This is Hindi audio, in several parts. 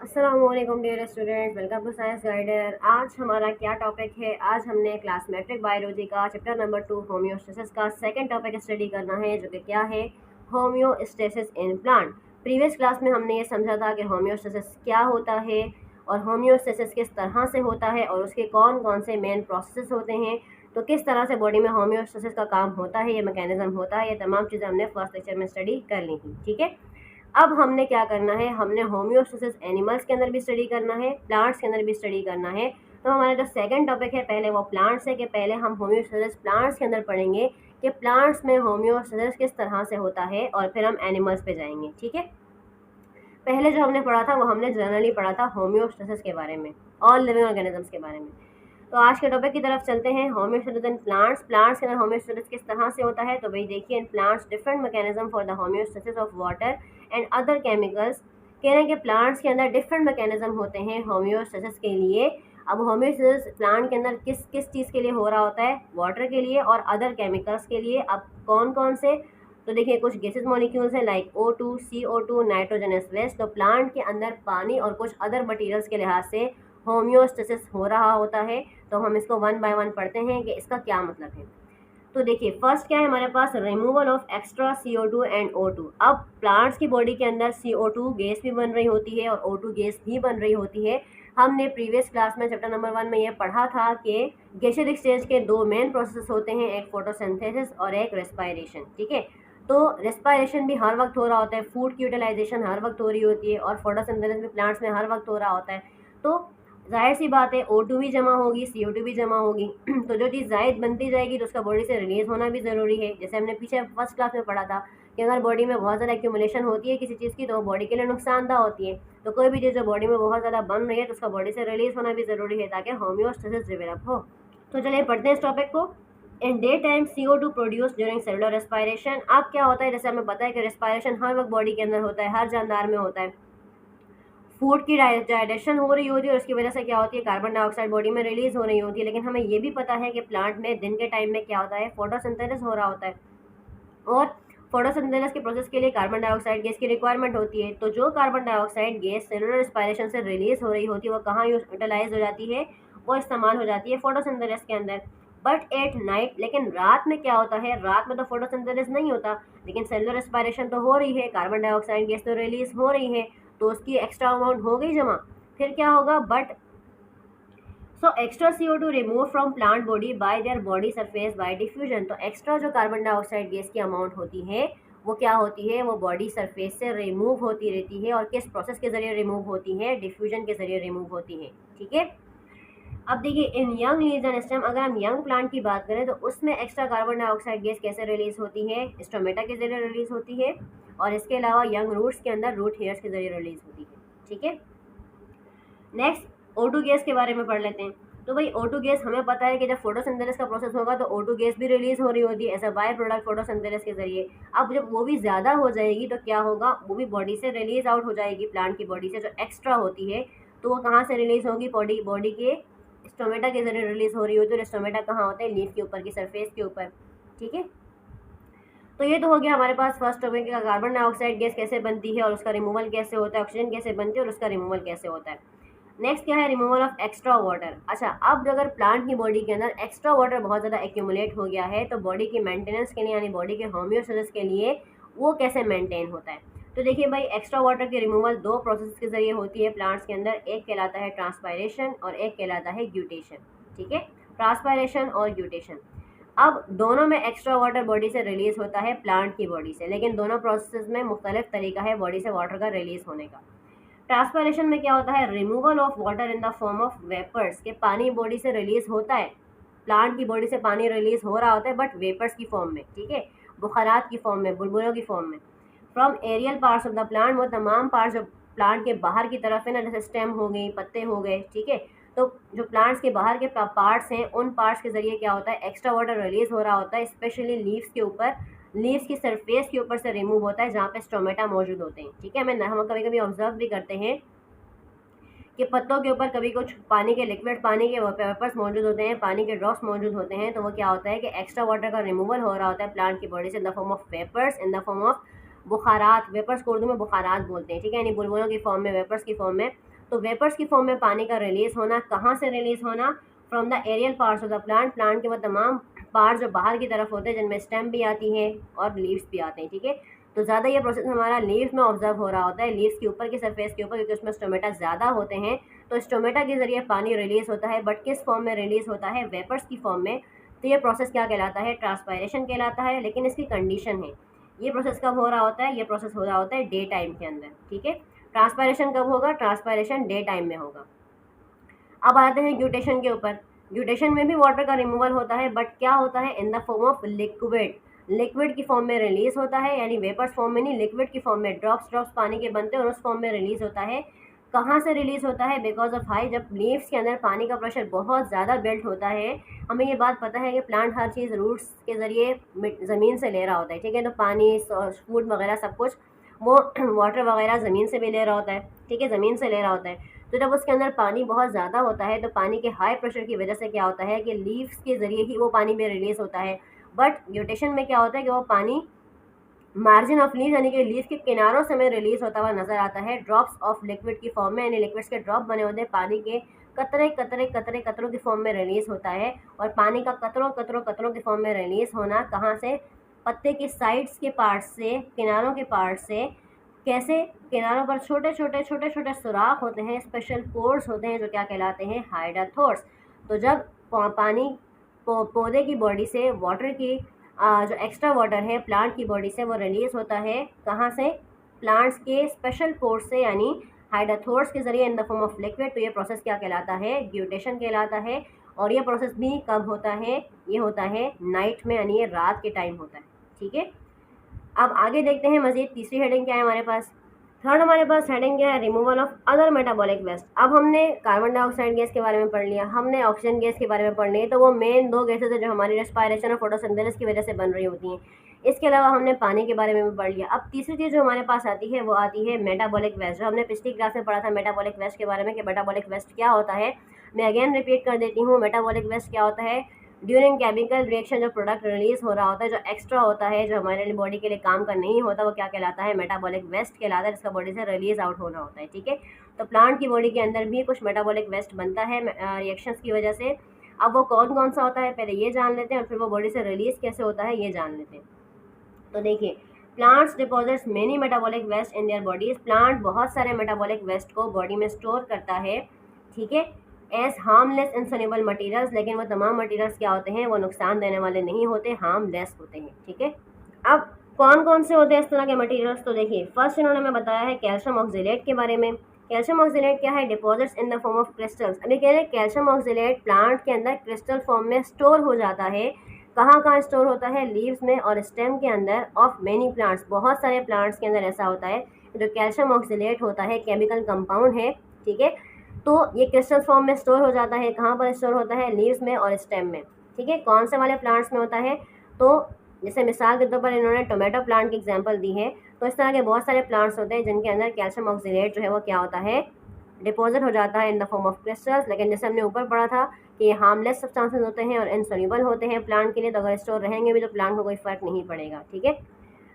अस्सलामुअलैकुम dear students, welcome to science guider. आज हमारा क्या टॉपिक है? आज हमने क्लास मेट्रिक बायोलॉजी का चैप्टर नंबर 2 होम्योस्टेसिस का सेकंड टॉपिक स्टडी करना है, जो कि क्या है? Homeostasis in plant. Previous class में हमने ये समझा था कि होम्योस्टेसिस क्या होता है और होम्योस्टेसिस किस तरह से होता है और उसके कौन कौन से मेन प्रोसेस होते हैं, तो किस तरह से बॉडी में होम्योस्टेसिस का काम होता है, ये मैकेनिज्म होता है, ये तमाम चीज़ें हमने फर्स्ट लेक्चर में स्टडी कर ली थी। ठीक है, अब हमने क्या करना है, हमने होम्योस्टेसिस एनिमल्स के अंदर भी स्टडी करना है, प्लांट्स के अंदर भी स्टडी करना है। तो हमारा जो सेकंड टॉपिक है पहले वो प्लांट्स है, कि पहले हम होम्योस्टेसिस प्लांट्स के अंदर पढ़ेंगे कि प्लांट्स में होम्योस्टेसिस किस तरह से होता है, और फिर हम एनिमल्स पे जाएंगे। ठीक है, पहले जो हमने पढ़ा था वो हमने जनरली पढ़ा था होम्योस्टेसिस के बारे में, ऑल लिविंग ऑर्गेनिजम्स के बारे में। तो आज के टॉपिक की तरफ चलते हैं, होम्योस्टेसिस इन प्लांट्स। प्लांट्स के अंदर होम्योस्टेसिस किस तरह से होता है? तो भाई देखिए, in plants different mechanism for the homeostasis of water and other chemicals. कह रहे हैं कि प्लांट्स के अंदर डिफरेंट मैकेनिज्म होते हैं होम्योस्टेसिस के लिए। अब होम्योस्टेसिस प्लांट के अंदर किस किस चीज़ के लिए हो रहा होता है? वाटर के लिए और अदर केमिकल्स के लिए। अब कौन कौन से? तो देखिए, कुछ गैसेस मॉलिक्यूल्स हैं like O2, CO2, nitrogenous waste. तो प्लांट के अंदर पानी और कुछ अदर मटेरियल्स के लिहाज से होम्योस्टेसिस हो रहा होता है। तो हम इसको वन बाय वन पढ़ते हैं कि इसका क्या मतलब है। तो देखिए, फर्स्ट क्या है हमारे पास? Removal of extra CO2 and O2। अब प्लांट्स की बॉडी के अंदर CO2 गैस भी बन रही होती है और O2 गैस भी बन रही होती है। हमने प्रीवियस क्लास में चैप्टर नंबर 1 में ये पढ़ा था कि गैसियस एक्सचेंज के दो मेन प्रोसेस होते हैं, एक फोटोसिंथेसिस और एक रेस्पायरेशन। ठीक है, तो रेस्पायरेशन भी हर वक्त हो रहा होता है, फूड की यूटिलाइजेशन हर वक्त हो रही होती है, और फोटोसिंथेसिस भी प्लांट्स में हर वक्त हो रहा होता है। तो जाहिर सी बात है, O2 भी जमा होगी, CO2 भी जमा होगी। तो जो चीज़ जायद बनती जाएगी तो उसका बॉडी से रिलीज़ होना भी ज़रूरी है। जैसे हमने पीछे फर्स्ट क्लास में पढ़ा था कि अगर बॉडी में बहुत ज़्यादा एक्यूमुलेशन होती है किसी चीज़ की, तो बॉडी के लिए नुकसानदा होती है। तो कोई भी चीज़ जो बॉडी में बहुत ज़्यादा बन रही है तो उसका बॉडी से रिलीज़ होना भी ज़रूरी है, ताकि होम्योस्टेसिस डेवलप हो। तो चलिए पढ़ते हैं इस टॉपिक को। In day time CO2 produce during cellular respiration. अब क्या होता है, जैसे हमें पता है कि रेस्पायरेशन हर वक्त बॉडी के अंदर होता है, हर जानदार में होता है। फूड की डाइजेशन हो रही होती है और उसकी वजह से क्या होती है, कार्बन डाइऑक्साइड बॉडी में रिलीज हो रही होती है। लेकिन हमें ये भी पता है कि प्लांट में दिन के टाइम में क्या होता है, फोटोसिंथेसिस हो रहा होता है, और फोटोसिंथेसिस के प्रोसेस के लिए कार्बन डाइऑक्साइड गैस की रिक्वायरमेंट होती है। तो जो carbon dioxide gas cellular respiration से रिलीज हो रही होती है वो कहाँ यूटिलाइज हो जाती है? वो इस्तेमाल हो जाती है फोटोसिंथेसिस के अंदर। बट एट नाइट, लेकिन रात में क्या होता है? रात में तो फोटोसिंथेसिस नहीं होता, लेकिन सेलुलर रेस्पायरेशन तो हो रही है, कार्बन डाइऑक्साइड गैस तो रिलीज हो रही है, तो उसकी एक्स्ट्रा अमाउंट हो गई जमा। फिर क्या होगा? But so extra CO2 remove from plant body by their body surface by diffusion. तो एक्स्ट्रा जो कार्बन डाइऑक्साइड गैस की अमाउंट होती है वो क्या होती है? वो बॉडी सरफेस से रिमूव होती रहती है। और किस प्रोसेस के जरिए रिमूव होती है? डिफ्यूजन के जरिए रिमूव होती है। ठीक है, अब देखिए, इन यंग लीव्स एंड स्टेम, अगर हम यंग प्लांट की बात करें तो उसमें एक्स्ट्रा कार्बन डाइऑक्साइड गैस कैसे रिलीज होती है? स्टोमेटा के जरिए रिलीज होती है, और इसके अलावा यंग रूट्स के अंदर रूट हेयर्स के जरिए रिलीज होती है। ठीक है, नेक्स्ट O2 गैस के बारे में पढ़ लेते हैं। तो भाई O2 गैस हमें पता है कि जब फोटोसिंथेसिस का प्रोसेस होगा तो O2 गैस भी रिलीज हो रही होती है as a byproduct photosynthesis के जरिए। अब जब वो भी ज़्यादा हो जाएगी तो क्या होगा? वो भी बॉडी से रिलीज आउट हो जाएगी, प्लांट की बॉडी से जो एक्स्ट्रा होती है। तो वो कहाँ से रिलीज होगी? बॉडी के स्टोमेटा के जरिए रिलीज हो रही होती है। और स्टोमेटा कहाँ होता है? लीफ के ऊपर की सरफेस के ऊपर। ठीक है, तो ये तो हो गया हमारे पास फर्स्ट टॉपिक का, कार्बन डाइऑक्साइड गैस कैसे बनती है और उसका रिमूवल कैसे होता है, ऑक्सीजन कैसे बनती है और उसका रिमूवल कैसे होता है। नेक्स्ट क्या है? Removal of extra water. अच्छा, अब अगर प्लांट की बॉडी के अंदर एक्स्ट्रा वाटर बहुत ज़्यादा एक्यूमुलेट हो गया है तो बॉडी की मेंटेनेंस के लिए, यानी बॉडी के होम्योस्टेसिस के लिए, वो कैसे मेंटेन होता है? तो देखिए भाई, एक्स्ट्रा वाटर की रिमूवल दो प्रोसेस के जरिए होती है प्लांट्स के अंदर। एक कहलाता है ट्रांसपायरेशन और एक कहलाता है ग्यूटेशन। ठीक है, ट्रांसपायरेशन और ग्यूटेशन। अब दोनों में एक्स्ट्रा वाटर बॉडी से रिलीज होता है प्लांट की बॉडी से, लेकिन दोनों प्रोसेस में मुख्तलिफ तरीका है बॉडी से वाटर का रिलीज होने का। ट्रांसपायरेशन में क्या होता है? Removal of water in the form of vapours, के पानी बॉडी से रिलीज होता है, प्लांट की बॉडी से पानी रिलीज हो रहा होता है, बट वेपर्स की फॉर्म में। ठीक है, बुखारात की फॉर्म में, बुलबुलों की फॉर्म में। From aerial parts of the plant, वो तमाम पार्ट्स जो प्लांट के बाहर की तरफ है ना, जैसे स्टेम हो गई, पत्ते हो गए। ठीक है, तो जो प्लांट्स के बाहर के पार्ट्स हैं उन पार्ट्स के जरिए क्या होता है? एक्स्ट्रा वाटर रिलीज हो रहा होता है, स्पेशली लीव्स के ऊपर, लीव्स की सरफेस के ऊपर से रिमूव होता है जहाँ पे स्टोमेटा मौजूद होते हैं। ठीक है, हम कभी कभी ऑब्जर्व भी करते हैं कि पत्तों के ऊपर कभी कुछ पानी के लिक्विड, पानी के वेपर्स मौजूद होते हैं, पानी के ड्रॉप्स मौजूद होते हैं। तो वो क्या होता है कि एक्स्ट्रा वाटर का रिमूवल हो रहा होता है प्लांट की बॉडी से in the form of vapours, in the form of बुखारात। वेपर्स को उर्दू में बुखारात बोलते हैं। ठीक है, यानी बुलबुलों की फॉर्म में, वेपर्स की फॉर्म में। तो वेपर्स की फॉर्म में पानी का रिलीज होना, कहाँ से रिलीज होना, from the aerial parts of the plant, plant के वो तमाम पार्ट जो बाहर की तरफ होते हैं जिनमें स्टेम भी आती है और लीव्स भी आते हैं, ठीक है। तो ज़्यादा ये प्रोसेस हमारा लीव्स में ऑब्जर्व हो रहा होता है, लीव्स के ऊपर की सरफेस के ऊपर, क्योंकि उसमें स्टोमेटा ज़्यादा होते हैं, तो स्टोमेटा के जरिए पानी रिलीज होता है, बट किस फॉर्म में रिलीज होता है, वेपर्स की फॉर्म में। तो ये प्रोसेस क्या कहलाता है, ट्रांसपायरेशन कहलाता है। लेकिन इसकी कंडीशन है, ये प्रोसेस कब हो रहा होता है, ये प्रोसेस हो रहा होता है डे टाइम के अंदर, ठीक है। ट्रांसपायरेशन कब होगा, ट्रांसपायरेशन डे टाइम में होगा। अब आते हैं ग्यूटेशन के ऊपर। ग्यूटेशन में भी वाटर का रिमूवल होता है, बट क्या होता है, इन the form of liquid, liquid की फॉर्म में रिलीज होता है, यानी वेपर्स फॉर्म में नहीं, लिक्विड की फॉर्म में ड्रॉप्स ड्रॉप्स पानी के बनते हैं और उस फॉर्म में रिलीज होता है। कहाँ से रिलीज होता है, बिकॉज ऑफ हाई, जब लीव्स के अंदर पानी का प्रेशर बहुत ज़्यादा बिल्ट होता है। हमें ये बात पता है कि प्लांट हर चीज़ रूट्स के ज़रिए ज़मीन से ले रहा होता है, ठीक है। तो पानी, फूड वगैरह सब कुछ वो वाटर वगैरह ज़मीन से भी ले रहा होता है, ठीक है, ज़मीन से ले रहा होता है। तो जब उसके अंदर पानी बहुत ज़्यादा होता है तो पानी के हाई प्रेशर की वजह से क्या होता है कि लीव्स के ज़रिए ही वो पानी में रिलीज़ होता है। बट ग्यूटेशन में क्या होता है कि वो पानी मार्जिन ऑफ लीव, यानी कि लीव के किनारों से में रिलीज होता हुआ नजर आता है, ड्रॉप्स ऑफ लिक्विड की फॉर्म में, यानी लिक्विड्स के ड्रॉप बने होते हैं, पानी के कतरे कतरे कतरे कतरों की फॉर्म में रिलीज होता है। और पानी का कतरों कतरों कतरों की फॉर्म में रिलीज होना कहाँ से, पत्ते के साइड्स के पार्ट से, किनारों के पार्ट से। कैसे, किनारों पर छोटे छोटे छोटे छोटे सुराख होते हैं, स्पेशल पोर्स होते हैं जो क्या कहलाते हैं, हाइड्रोथोर्स। तो जब पानी पौधे की बॉडी से वाटर की जो एक्स्ट्रा वाटर है प्लांट की बॉडी से वो रिलीज होता है, कहाँ से, प्लांट्स के स्पेशल पोर्स से, यानी हाइड्रोथोर्स के जरिए इन द फॉर्म ऑफ लिक्विड। तो ये प्रोसेस क्या कहलाता है, ग्यूटेशन कहलाता है। और ये प्रोसेस भी कब होता है, ये होता है नाइट में, यानी ये रात के टाइम होता है, ठीक है। अब आगे देखते हैं मजीद, तीसरी हेडिंग क्या है हमारे पास। थर्ड हमारे पास हेडिंग क्या है, removal of other metabolic waste. अब हमने कार्बन डाइऑक्साइड गैस के बारे में पढ़ लिया, हमने ऑक्सीजन गैस के बारे में पढ़ लिया। तो वो मेन दो गैसेज है जो हमारी रेस्पायरेशन और फोटोसिंथेसिस की वजह से बन रही होती हैं। इसके अलावा हमने पानी के बारे में भी पढ़ लिया। अब तीसरी चीज़ जो हमारे पास आती है वो आती है मेटाबॉलिक वेस्ट, जो हमने पिछली क्लास में पढ़ा था मेटाबॉलिक वेस्ट के बारे में कि मेटाबॉलिक वेस्ट क्या होता है। मैं अगेन रिपीट कर देती हूँ, मेटाबॉलिक वेस्ट क्या होता है, ड्यूरिंग केमिकल रिएक्शन जो प्रोडक्ट रिलीज हो रहा होता है, जो एक्स्ट्रा होता है, जो हमारे बॉडी के लिए काम का नहीं होता, वो क्या कहलाता है, मेटाबॉलिक वेस्ट कहलाता है, जिसका बॉडी से रिलीज आउट होना होता है, ठीक है। तो प्लांट की बॉडी के अंदर भी कुछ मेटाबॉलिक वेस्ट बनता है रिएक्शंस की वजह से। अब वो कौन कौन सा होता है पहले ये जान लेते हैं और फिर वो बॉडी से रिलीज कैसे होता है ये जान लेते हैं। तो देखिए, plants deposits many metabolic waste in their bodies. Plant बहुत सारे मेटाबॉलिक वेस्ट को बॉडी में स्टोर करता है, ठीक है, एज हार्मलेस इनसॉल्युबल मटेरियल्स। लेकिन वो तमाम मटेरियल्स क्या होते हैं, वो नुकसान देने वाले नहीं होते, हार्मलेस होते हैं, ठीक है। अब कौन कौन से होते हैं इस तरह के मटेरियल्स, तो देखिए फर्स्ट इन्होंने हमें बताया है कैल्शियम ऑक्जेलेट के बारे में। कैल्शियम ऑक्जेलेट क्या है, deposits in the form of crystals. अभी कह रहे हैं कैल्शियम ऑक्जेलेट प्लांट के अंदर क्रिस्टल फॉर्म में स्टोर हो जाता है। कहाँ कहाँ स्टोर होता है, लीव्स में और स्टेम के अंदर ऑफ मेनी प्लांट्स। बहुत सारे प्लांट्स के अंदर ऐसा होता है जो कैल्शियम ऑक्जेलेट होता है, केमिकल कंपाउंड है, ठीक है। तो ये क्रिस्टल फॉर्म में स्टोर हो जाता है, कहाँ पर स्टोर होता है, लीव्स में और स्टेम में, ठीक है। कौन से वाले प्लांट्स में होता है, तो जैसे मिसाल के तौर पर इन्होंने टोमेटो प्लांट की एग्जांपल दी है। तो इस तरह के बहुत सारे प्लांट्स होते हैं जिनके अंदर कैल्शियम ऑक्जेलेट जो है वो क्या होता है, डिपॉजिट हो जाता है इन द फॉर्म ऑफ क्रिस्टल्स। लेकिन जैसे हमने ऊपर पढ़ा था कि ये हार्मलेस सब्सटेंसेस होते हैं और इनसॉल्युबल होते हैं प्लांट के लिए, तो अगर स्टोर रहेंगे भी तो प्लांट को कोई फर्क नहीं पड़ेगा, ठीक है।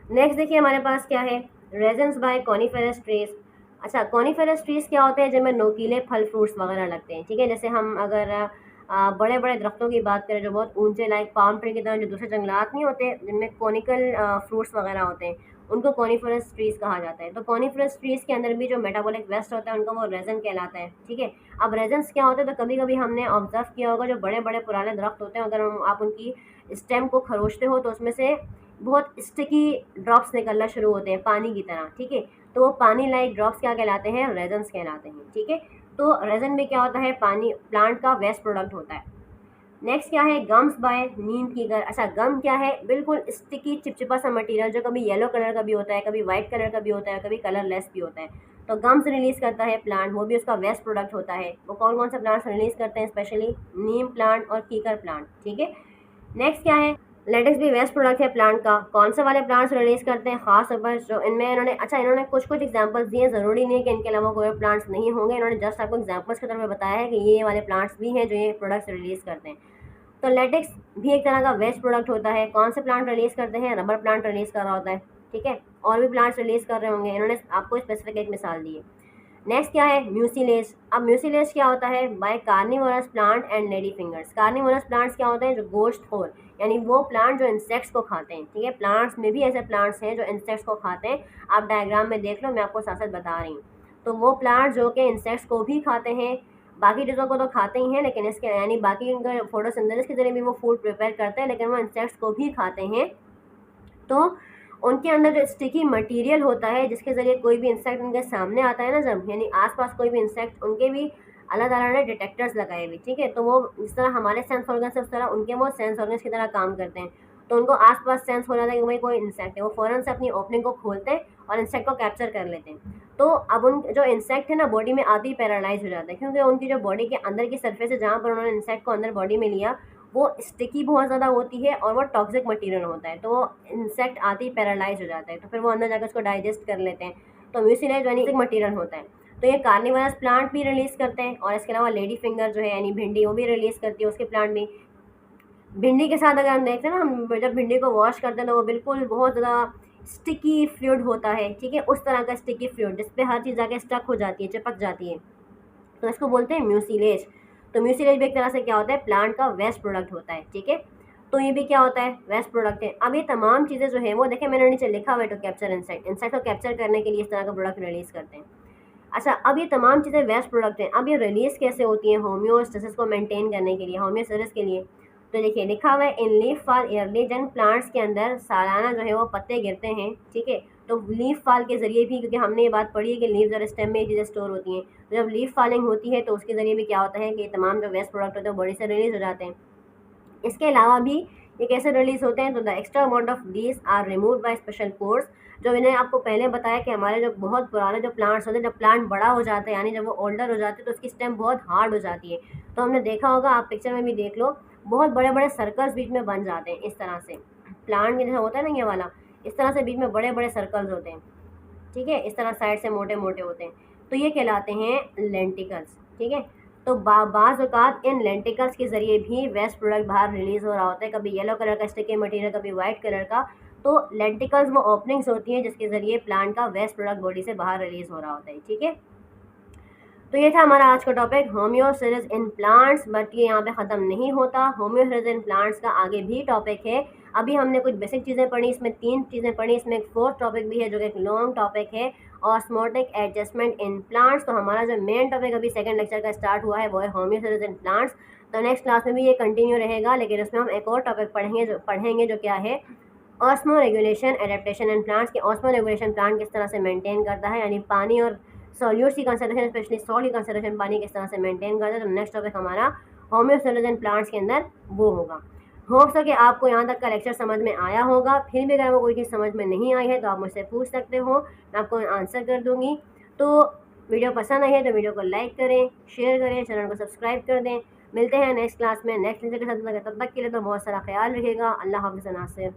नेक्स्ट देखिए हमारे पास क्या है, रेजन्स बाय कॉनिफेरस ट्रीज। अच्छा, कॉनिफेरस ट्रीज क्या होते हैं, जिनमें नोकीले फल फ्रूट्स वगैरह लगते हैं, ठीक है। जैसे हम अगर बड़े बड़े दरख्तों की बात करें जो बहुत ऊंचे, लाइक पाम ट्री की तरह जो दूसरे जंगलात नहीं होते जिनमें कॉनिकल फ्रूट्स वगैरह होते हैं, उनको कॉनिफेरस ट्रीज कहा जाता है। तो कॉनिफेरस ट्रीज के अंदर भी जो मेटाबॉलिक वेस्ट होता है उनका वो रेजन कहलाता है, ठीक है। अब रेजन्स क्या होते हैं, तो कभी कभी हमने ऑब्जर्व किया होगा जो बड़े बड़े पुराने दरख्त होते हैं, अगर आप उनकी स्टेम को खरोचते हो तो उसमें से बहुत स्टिकी ड्रॉप्स निकलना शुरू होते हैं पानी की तरह, ठीक है। तो वो पानी लाइक ड्रॉप्स क्या कहलाते हैं, रेजन्स कहलाते हैं, ठीक है। तो रेजन में क्या होता है, पानी, प्लांट का वेस्ट प्रोडक्ट होता है। नेक्स्ट क्या है, गम्स बाय नीम की गर। अच्छा, गम क्या है, बिल्कुल स्टिकी चिपचिपा सा मटेरियल जो कभी येलो कलर का भी होता है, कभी वाइट कलर का भी होता है, कभी कलरलेस भी होता है। तो गम्स रिलीज करता है प्लांट, वो भी उसका वेस्ट प्रोडक्ट होता है। वो कौन कौन से प्लांट्स रिलीज करते हैं, स्पेशली नीम प्लांट और कीकर प्लांट, ठीक है। नेक्स्ट क्या है, लेटेक्स भी वेस्ट प्रोडक्ट है प्लांट का। कौन से वाले प्लांट्स रिलीज करते हैं, खास तौर पर जो इनमें इन्होंने कुछ कुछ एग्जांपल्स दिए, ज़रूरी नहीं है कि इनके अलावा कोई प्लांट्स नहीं होंगे, इन्होंने जस्ट आपको एग्जांपल्स के तौर पर बताया है कि ये वाले प्लांट्स भी हैं जो ये प्रोडक्ट्स रिलीज करते हैं। तो लेटेक्स भी एक तरह का वेस्ट प्रोडक्ट होता है। कौन से प्लांट रिलीज करते हैं, रबर प्लांट रिलीज कर रहा होता है, ठीक है। और भी प्लांट्स रिलीज कर रहे होंगे, इन्होंने आपको स्पेसिफिक एक मिसाल दी है। नेक्स्ट क्या है, म्यूसिलेज। अब म्यूसिलेज क्या होता है, by carnivorous plant and lady fingers. Carnivorous plants क्या होते हैं, जो गोश्तखोर, यानी वो प्लांट जो इंसेक्ट्स को खाते हैं, ठीक है। प्लांट्स में भी ऐसे प्लांट्स हैं जो इंसेक्ट्स को खाते हैं, आप डायग्राम में देख लो, मैं आपको साथ साथ बता रही हूँ। तो वो प्लांट जो कि इंसेक्ट्स को भी खाते हैं, बाकी चीज़ों को तो खाते ही हैं, लेकिन इसके यानी बाकी उनका फोटोसिंथेसिस के जरिए भी वो फूड प्रिपेयर करते हैं, लेकिन वो इंसेक्ट्स को भी खाते हैं। तो उनके अंदर जो स्टिकी मटेरियल होता है, जिसके ज़रिए कोई भी इंसेक्ट उनके सामने आता है ना, जब यानी आसपास कोई भी इंसेक्ट, उनके भी अल्लाह ताला ने डिटेक्टर्स लगाए हुए, ठीक है। तो वो जिस तरह हमारे सेंस ऑर्गन्स है, उस तरह उनके वो सेंस ऑर्गन्स की तरह काम करते हैं। तो उनको आसपास सेंस हो जाता है कि भाई कोई इंसेक्ट है, वो फ़ौरन से अपनी ओपनिंग को खोलते हैं और इंसेक्ट को कैप्चर कर लेते हैं। तो अब उन जो इंसेक्ट है ना, बॉडी में आते ही पैरालाइज हो जाता है, क्योंकि उनकी जो बॉडी के अंदर की सरफेस है, जहाँ पर उन्होंने इंसेक्ट को अंदर बॉडी में लिया, वो स्टिकी बहुत ज़्यादा होती है और वो टॉक्सिक मटेरियल होता है। तो वो इंसेक्ट आते ही पैरालाइज हो जाता है, तो फिर वो अंदर जाकर उसको डाइजेस्ट कर लेते हैं। तो म्यूसिलेज यानी मटेरियल होता है। तो ये कार्निवरस प्लांट भी रिलीज़ करते हैं, और इसके अलावा लेडी फिंगर जो है यानी भिंडी, वो भी रिलीज़ करती है, उसके प्लांट भी। भिंडी के साथ अगर हम देखते हैं ना, हम जब भिंडी को वॉश करते हैं तो वो बिल्कुल बहुत ज़्यादा स्टिकी फ्लूइड होता है, ठीक है। उस तरह का स्टिकी फ्लूइड जिस पे हर चीज़ जाके स्टक हो जाती है, चिपक जाती है, तो इसको बोलते हैं म्यूसिलेज। तो म्यूसिलेज भी एक तरह से क्या होता है, प्लांट का वेस्ट प्रोडक्ट होता है, ठीक है। तो ये भी क्या होता है, वेस्ट प्रोडक्ट है। अब ये तमाम चीज़ें जो है वो देखें, मैंने नीचे लिखा हुआ है, टू कैप्चर इंसेक्ट, इंसेक्ट को कैप्चर करने के लिए इस तरह का प्रोडक्ट रिलीज़ करते हैं। अच्छा, अब ये तमाम चीज़ें वेस्ट प्रोडक्ट हैं, अब ये रिलीज़ कैसे होती हैं होम्योस्टेसिस को मेंटेन करने के लिए, होम्योस्टेसिस के लिए। तो देखिए लिखा हुआ है, इन लीफ फॉल ईयरली, जन प्लांट्स के अंदर सालाना जो है वो पत्ते गिरते हैं, ठीक है। तो लीफ फॉल के ज़रिए भी, क्योंकि हमने ये बात पढ़ी है कि लीव्स और स्टेम में ये चीज़ें स्टोर होती हैं, तो जब लीफ फॉलिंग होती है तो उसके ज़रिए भी क्या होता है कि तमाम जो वेस्ट प्रोडक्ट होते हैं वो बॉडी से रिलीज़ हो जाते हैं। इसके अलावा भी ये कैसे रिलीज़ होते हैं, तो the extra amount of these are remove by special pores. जो मैंने आपको पहले बताया कि हमारे जो बहुत पुराने जो प्लांट्स होते हैं, जब प्लांट बड़ा हो जाता है, यानी जब वो ओल्डर हो जाते हैं, तो उसकी स्टेम बहुत हार्ड हो जाती है। तो हमने देखा होगा, आप पिक्चर में भी देख लो, बहुत बड़े बड़े सर्कल्स बीच में बन जाते हैं इस तरह से। प्लांट जैसा होता है ना ये वाला, इस तरह से बीच में बड़े बड़े सर्कल्स होते हैं, ठीक है। इस तरह साइड से मोटे मोटे होते हैं, तो ये कहलाते हैं लेंटिकल्स, ठीक है। तो बाज़ औक़ात इन लेंटिकल्स के ज़रिए भी वेस्ट प्रोडक्ट बाहर रिलीज़ हो रहा होता है, कभी येलो कलर का स्टिकी मटेरियल, कभी वाइट कलर का। तो लेंटिकल्स वो ओपनिंग्स होती हैं जिसके ज़रिए प्लांट का वेस्ट प्रोडक्ट बॉडी से बाहर रिलीज़ हो रहा होता है, ठीक है। तो ये था हमारा आज का topic, homeostasis in plants. But ये यहाँ पे ख़त्म नहीं होता, होम्योस्टेसिस इन प्लांट्स का आगे भी टॉपिक है। अभी हमने कुछ बेसिक चीज़ें पढ़ी, इसमें 3 चीज़ें पढ़ी, इसमें एक 4th टॉपिक भी है जो कि एक लॉन्ग टॉपिक है, ऑस्मोटिक एडजस्टमेंट इन प्लांट्स। तो हमारा जो मेन टॉपिक अभी सेकंड लेक्चर का स्टार्ट हुआ है वो है होम्योस्टेसिस इन प्लांट्स। तो नेक्स्ट क्लास में भी ये कंटिन्यू रहेगा, लेकिन उसमें हम एक और टॉपिक पढ़ेंगे जो क्या है, osmo regulation adaptation in plants. के ऑस्मो रेगुलेशन प्लांट किस तरह से मेंटेन करता है, यानी पानी और सॉल्यूट्स की कंसंट्रेशन, स्पेशली सॉल्ट की कंसंट्रेशन पानी किस तरह से मेंटेन करता है। तो नेक्स्ट टॉपिक हमारा होम्योस्टेसिस इन प्लांट्स के अंदर वो होगा। होप्स है कि आपको यहाँ तक का लेक्चर समझ में आया होगा। फिर भी अगर आपको कोई चीज़ समझ में नहीं आई है तो आप मुझसे पूछ सकते हो, मैं आपको आंसर कर दूँगी। तो वीडियो पसंद आई है तो वीडियो को लाइक करें, शेयर करें, चैनल को सब्सक्राइब कर दें। मिलते हैं नेक्स्ट क्लास में नेक्स्ट लेक्चर के साथ। तब तक के लिए तो बहुत सारा ख्याल रखिएगा। अल्लाह हाफ़िज़। नासिर।